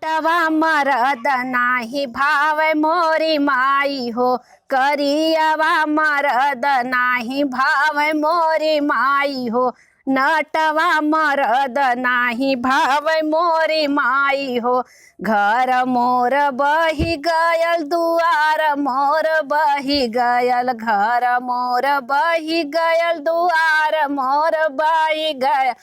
नटवा मरद नाही भावै मोरी माई हो। करियवा मरद नाही भावै मोरी माई हो। नटवा मरद नाही भावै मोरी माई हो। घर मोर बही गयल दुआर मोर बही गयल। घर मोर बही गयल दुआर मोर बही गयल।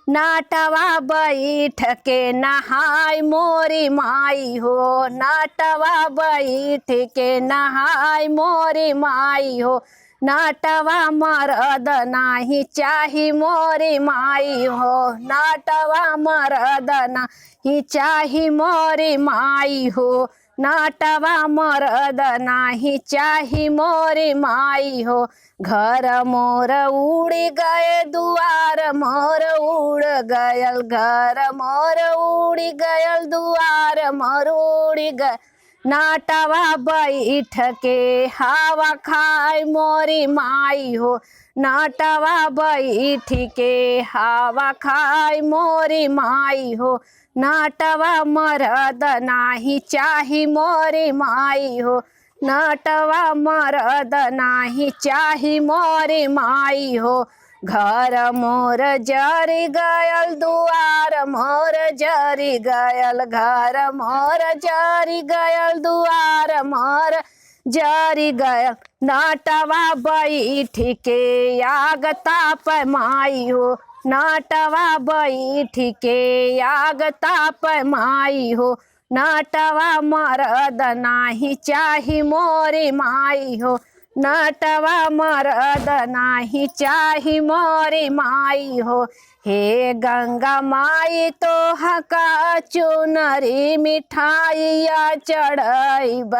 नाटवा बैठ के नहाय मोरी माई हो। नाटवा बैठ के नहाय मोरी माई हो। नाटवा मरद नाही चाही मोरी माई हो। नाटवा मरद नाही चाही मोरी माई हो। नाटवा मरद नाही चाही मोरी माई हो। घर मोर उड़ गए दुआर मोर उड़ गयल। घर मोर उड़ गयल दुआर मोर उड़ गए। नाटवा बैठ के हवा खाए मोरी माई हो। नाटवा बैठ के हवा खाए मोरी माई हो। नाटवा मरद नाही चाही मोरी माई हो। नाटवा मरद नाही चाही मोरी माई हो। घर मोर जरी गयल दुआर मोर जरी गयल। घर मोर जरी गयल दुआर मोर जरी गयल। नाटवा बैठ के आग ताप माई हो। नाटवा बैठ के आग ताप माई हो। नाटवा मरद नाही चाही मोरी माई हो। नाटवा मरद नाही चाही मोरी माई हो। हे गंगा माई तो हका चुनरी मिठाइया चढ़ाइब।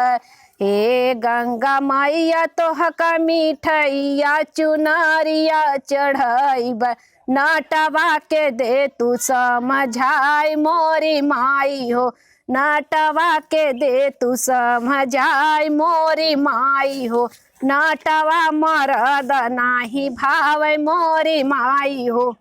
हे गंगा मैया तो हका मिठाइया चुनरिया चढ़ाइब। नाटवा के दे तू समझाई मोरी माई हो। नाटवा के दे तू समझाई मोरी माई हो। नाटवा मरद नाही भावै मोरी माई हो।